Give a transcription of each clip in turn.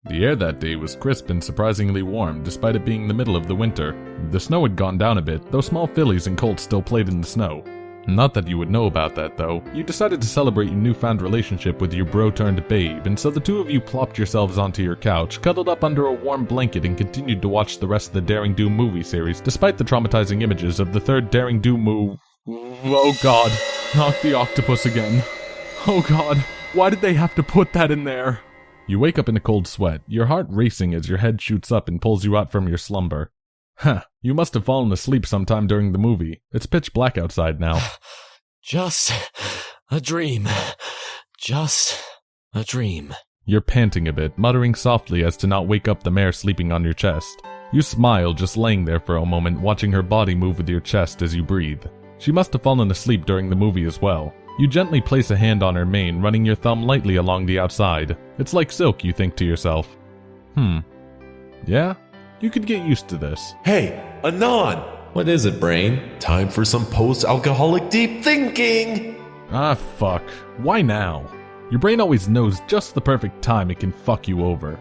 The air that day was crisp and surprisingly warm, despite it being the middle of the winter. The snow had gone down a bit, though small fillies and colts still played in the snow. Not that you would know about that, though. You decided to celebrate your newfound relationship with your bro-turned-babe, and so the two of you plopped yourselves onto your couch, cuddled up under a warm blanket, and continued to watch the rest of the Daring Do movie series, despite the traumatizing images of the third Daring Do move. Oh god, not the octopus again. Oh god, why did they have to put that in there? You wake up in a cold sweat, your heart racing as your head shoots up and pulls you out from your slumber. Huh, you must have fallen asleep sometime during the movie. It's pitch black outside now. Just a dream. Just a dream. You're panting a bit, muttering softly as to not wake up the mare sleeping on your chest. You smile, just laying there for a moment, watching her body move with your chest as you breathe. She must have fallen asleep during the movie as well. You gently place a hand on her mane, running your thumb lightly along the outside. It's like silk, you think to yourself. Yeah? You could get used to this. Hey, Anon! What is it, brain? Time for some post-alcoholic deep thinking! Ah, fuck. Why now? Your brain always knows just the perfect time it can fuck you over.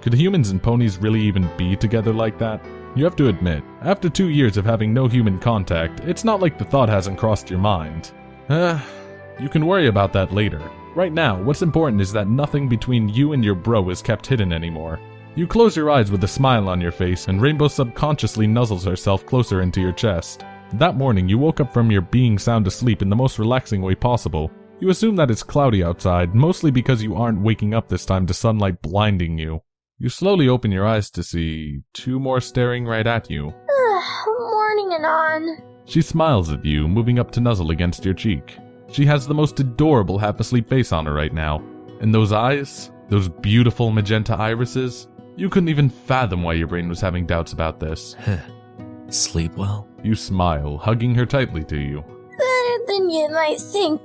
Could humans and ponies really even be together like that? You have to admit, after 2 years of having no human contact, it's not like the thought hasn't crossed your mind. You can worry about that later. Right now, what's important is that nothing between you and your bro is kept hidden anymore. You close your eyes with a smile on your face, and Rainbow subconsciously nuzzles herself closer into your chest. That morning, you woke up from your being sound asleep in the most relaxing way possible. You assume that it's cloudy outside, mostly because you aren't waking up this time to sunlight blinding you. You slowly open your eyes to see 2 more staring right at you. Morning, Anon. She smiles at you, moving up to nuzzle against your cheek. She has the most adorable half-asleep face on her right now. And those eyes, those beautiful magenta irises, you couldn't even fathom why your brain was having doubts about this. Sleep well? You smile, hugging her tightly to you. Better than you might think,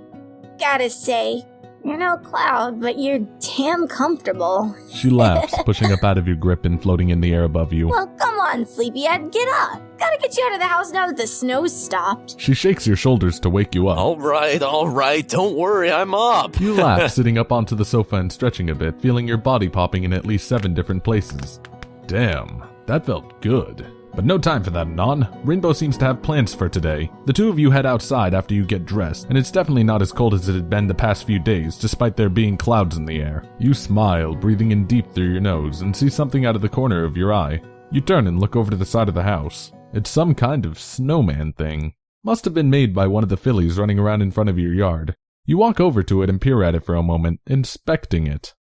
gotta say. You're no cloud, but you're damn comfortable. She laughs, pushing up out of your grip and floating in the air above you. Well, come on, sleepyhead, get up. Gotta get you out of the house now that the snow's stopped. She shakes your shoulders to wake you up. All right, don't worry, I'm up. You laugh, sitting up onto the sofa and stretching a bit, feeling your body popping in at least 7 different places. Damn, that felt good. But no time for that, Anon. Rainbow seems to have plans for today. The two of you head outside after you get dressed, and it's definitely not as cold as it had been the past few days, despite there being clouds in the air. You smile, breathing in deep through your nose, and see something out of the corner of your eye. You turn and look over to the side of the house. It's some kind of snowman thing. Must have been made by one of the fillies running around in front of your yard. You walk over to it and peer at it for a moment, inspecting it.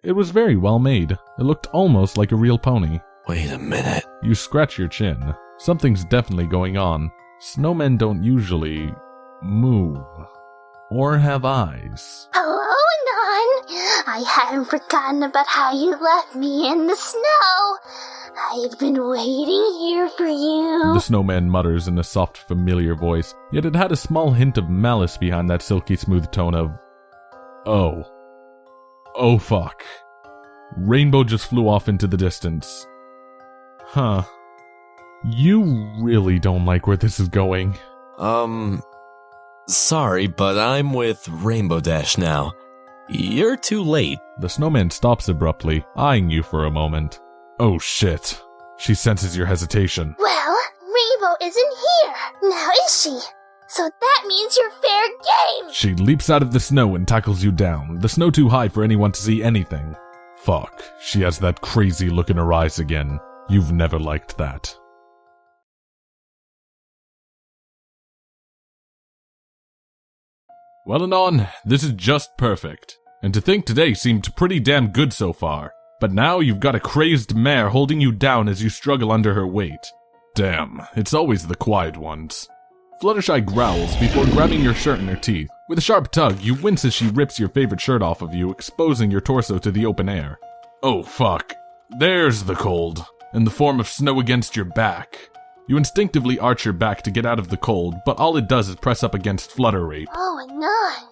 It was very well made. It looked almost like a real pony. Wait a minute. You scratch your chin. Something's definitely going on. Snowmen don't usually move. Or have eyes. Hello, Anon. I hadn't forgotten about how you left me in the snow. I've been waiting here for you. The snowman mutters in a soft, familiar voice, yet it had a small hint of malice behind that silky smooth tone of, oh fuck. Rainbow just flew off into the distance. Huh. You really don't like where this is going. Sorry, but I'm with Rainbow Dash now. You're too late. The snowman stops abruptly, eyeing you for a moment. Oh shit. She senses your hesitation. Well, Rainbow isn't here, now is she? So that means you're fair game. She leaps out of the snow and tackles you down, the snow too high for anyone to see anything. Fuck, she has that crazy look in her eyes again. You've never liked that. Well, Anon, this is just perfect. And to think today seemed pretty damn good so far. But now you've got a crazed mare holding you down as you struggle under her weight. Damn, it's always the quiet ones. Fluttershy growls before grabbing your shirt in her teeth. With a sharp tug, you wince as she rips your favorite shirt off of you, exposing your torso to the open air. Oh fuck. There's the cold. In the form of snow against your back. You instinctively arch your back to get out of the cold, but all it does is press up against Flutter Rape. Oh, Anon.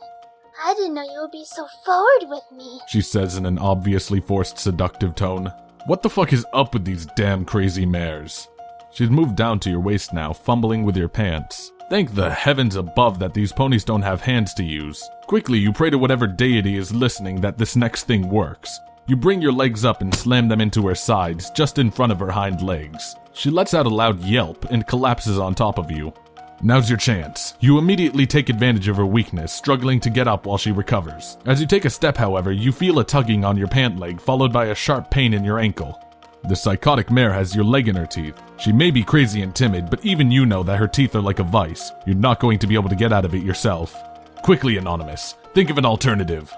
I didn't know you would be so forward with me, she says in an obviously forced seductive tone. What the fuck is up with these damn crazy mares? She's moved down to your waist now, fumbling with your pants. Thank the heavens above that these ponies don't have hands to use. Quickly, you pray to whatever deity is listening that this next thing works. You bring your legs up and slam them into her sides, just in front of her hind legs. She lets out a loud yelp and collapses on top of you. Now's your chance. You immediately take advantage of her weakness, struggling to get up while she recovers. As you take a step, however, you feel a tugging on your pant leg, followed by a sharp pain in your ankle. The psychotic mare has your leg in her teeth. She may be crazy and timid, but even you know that her teeth are like a vice. You're not going to be able to get out of it yourself. Quickly, Anonymous. Think of an alternative.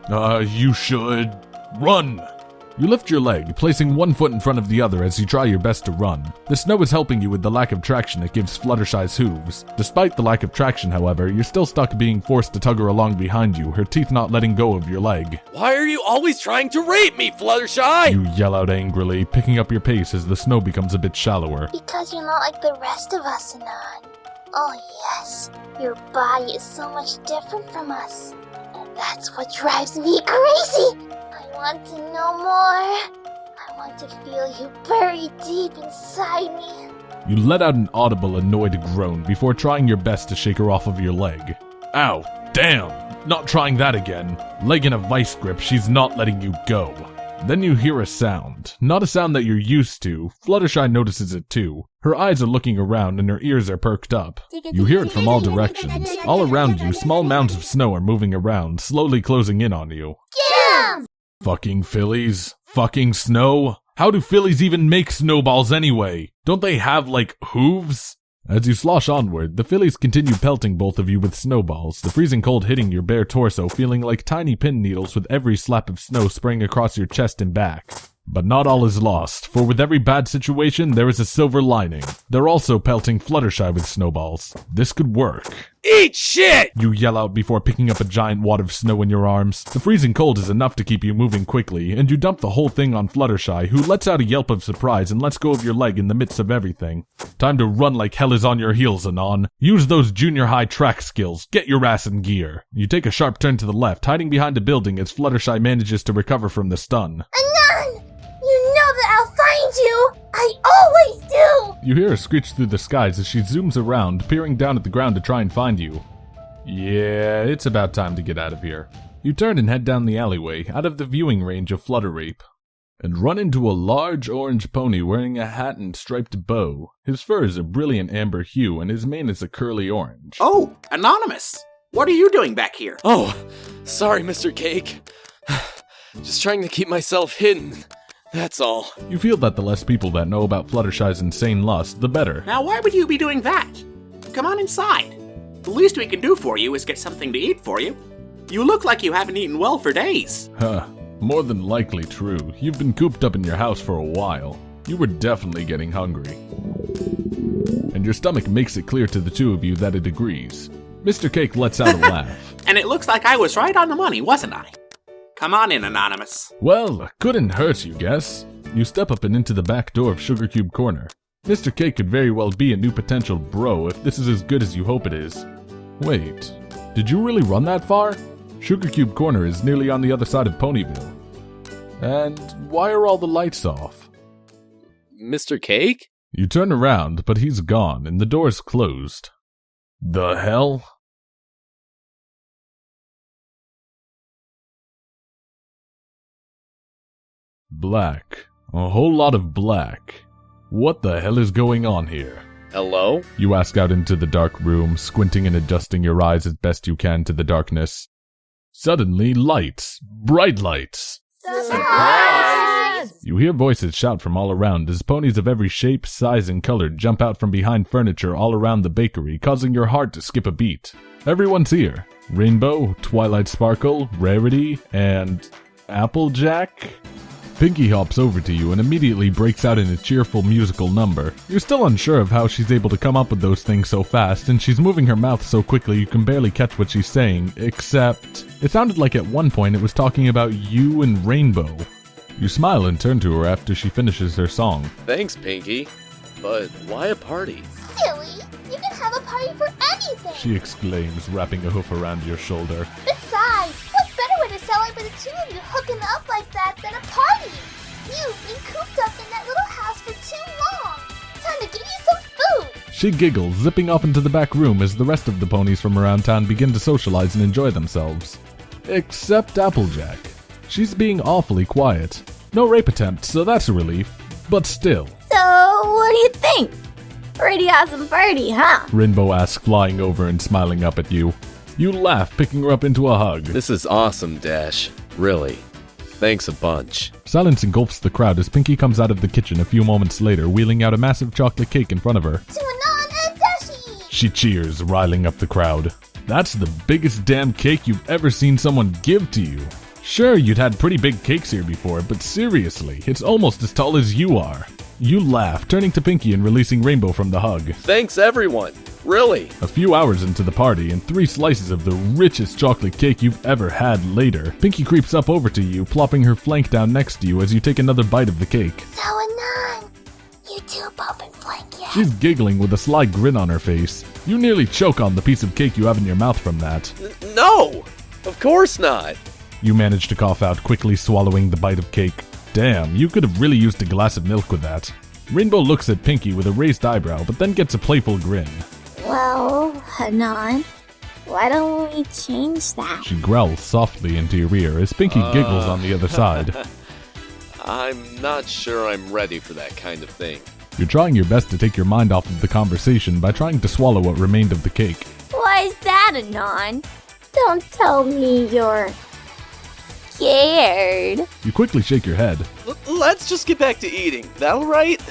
You should run. You lift your leg, placing one foot in front of the other as you try your best to run. The snow is helping you with the lack of traction it gives Fluttershy's hooves. Despite the lack of traction, however, you're still stuck being forced to tug her along behind you, her teeth not letting go of your leg. Why are you always trying to rape me, Fluttershy? You yell out angrily, picking up your pace as the snow becomes a bit shallower. Because you're not like the rest of us, Anon. Oh yes, your body is so much different from us. And that's what drives me crazy! I want to know more. I want to feel you buried deep inside me. You let out an audible, annoyed groan before trying your best to shake her off of your leg. Ow, damn, not trying that again. Leg in a vice grip, she's not letting you go. Then you hear a sound. Not a sound that you're used to. Fluttershy notices it too. Her eyes are looking around and her ears are perked up. You hear it from all directions. All around you, small mounds of snow are moving around, slowly closing in on you. Get him! Fucking fillies. Fucking snow. How do fillies even make snowballs anyway? Don't they have, like, hooves? As you slosh onward, the fillies continue pelting both of you with snowballs, the freezing cold hitting your bare torso, feeling like tiny pin needles with every slap of snow spraying across your chest and back. But not all is lost, for with every bad situation, there is a silver lining. They're also pelting Fluttershy with snowballs. This could work. Eat shit! You yell out before picking up a giant wad of snow in your arms. The freezing cold is enough to keep you moving quickly, and you dump the whole thing on Fluttershy, who lets out a yelp of surprise and lets go of your leg in the midst of everything. Time to run like hell is on your heels, Anon. Use those junior high track skills. Get your ass in gear. You take a sharp turn to the left, hiding behind a building as Fluttershy manages to recover from the stun. Anon! You know that I'll find you! I always do! You hear her screech through the skies as she zooms around, peering down at the ground to try and find you. Yeah, it's about time to get out of here. You turn and head down the alleyway, out of the viewing range of Flutterrape, and run into a large orange pony wearing a hat and striped bow. His fur is a brilliant amber hue, and his mane is a curly orange. Oh, Anonymous! What are you doing back here? Oh, sorry, Mr. Cake. Just trying to keep myself hidden. That's all. You feel that the less people that know about Fluttershy's insane lust, the better. Now, why would you be doing that? Come on inside. The least we can do for you is get something to eat for you. You look like you haven't eaten well for days. More than likely true. You've been cooped up in your house for a while. You were definitely getting hungry. And your stomach makes it clear to the two of you that it agrees. Mr. Cake lets out a laugh. And it looks like I was right on the money, wasn't I? Come on in, Anonymous. Well, couldn't hurt, you guess. You step up and into the back door of Sugar Cube Corner. Mr. Cake could very well be a new potential bro if this is as good as you hope it is. Wait, did you really run that far? Sugar Cube Corner is nearly on the other side of Ponyville. And why are all the lights off? Mr. Cake? You turn around, but he's gone and the door's closed. The hell? Black. A whole lot of black. What the hell is going on here? Hello? You ask out into the dark room, squinting and adjusting your eyes as best you can to the darkness. Suddenly, lights. Bright lights. Surprise! You hear voices shout from all around as ponies of every shape, size, and color jump out from behind furniture all around the bakery, causing your heart to skip a beat. Everyone's here. Rainbow, Twilight Sparkle, Rarity, and Applejack? Pinkie hops over to you and immediately breaks out in a cheerful musical number. You're still unsure of how she's able to come up with those things so fast, and she's moving her mouth so quickly you can barely catch what she's saying, except it sounded like at one point it was talking about you and Rainbow. You smile and turn to her after she finishes her song. Thanks, Pinkie. But why a party? Silly! You can have a party for anything! She exclaims, wrapping a hoof around your shoulder. Besides, what better way to celebrate the two of you hooking up like that than a party? You've been cooped up in that little house for too long. Time to give you some food. She giggles, zipping off into the back room as the rest of the ponies from around town begin to socialize and enjoy themselves. Except Applejack. She's being awfully quiet. No rape attempt, so that's a relief. But still. So, what do you think? Pretty awesome party, huh? Rainbow asks, flying over and smiling up at you. You laugh, picking her up into a hug. This is awesome, Dash. Really. Thanks a bunch. Silence engulfs the crowd as Pinkie comes out of the kitchen a few moments later, wheeling out a massive chocolate cake in front of her. To Anon and Dashi! She cheers, riling up the crowd. That's the biggest damn cake you've ever seen someone give to you. Sure, you'd had pretty big cakes here before, but seriously, it's almost as tall as you are. You laugh, turning to Pinkie and releasing Rainbow from the hug. Thanks, everyone. Really. A few hours into the party and 3 slices of the richest chocolate cake you've ever had later, Pinkie creeps up over to you, plopping her flank down next to you as you take another bite of the cake. So Anon, you two bump and flank yet? She's giggling with a sly grin on her face. You nearly choke on the piece of cake you have in your mouth from that. No! Of course not. You manage to cough out, quickly swallowing the bite of cake. Damn, you could have really used a glass of milk with that. Rainbow looks at Pinkie with a raised eyebrow, but then gets a playful grin. Well, Anon, why don't we change that? She growls softly into your ear as Pinkie giggles on the other side. I'm not sure I'm ready for that kind of thing. You're trying your best to take your mind off of the conversation by trying to swallow what remained of the cake. Why is that, Anon? Don't tell me you're scared. You quickly shake your head. Let's just get back to eating. That all right?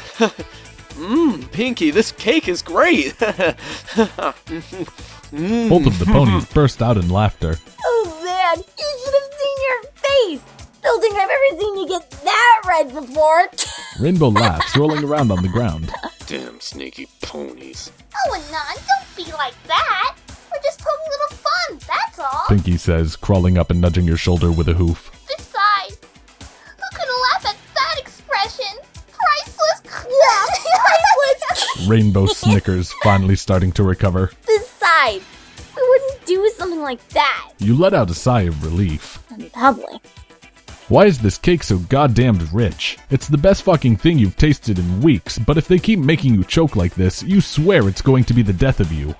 Pinkie, this cake is great. Both of the ponies burst out in laughter. Oh man, you should have seen your face! Don't think I've ever seen you get that red before. Rainbow laughs, rolling around on the ground. Damn sneaky ponies. Oh Anon, don't be like that! We're just poking a little fun, that's all! Pinkie says, crawling up and nudging your shoulder with a hoof. Besides, who could laugh at that expression? Priceless! Yeah, priceless! Rainbow snickers, finally starting to recover. Besides, we wouldn't do something like that You let out a sigh of relief. in public. Why is this cake so goddamned rich? It's the best fucking thing you've tasted in weeks, but if they keep making you choke like this, you swear it's going to be the death of you.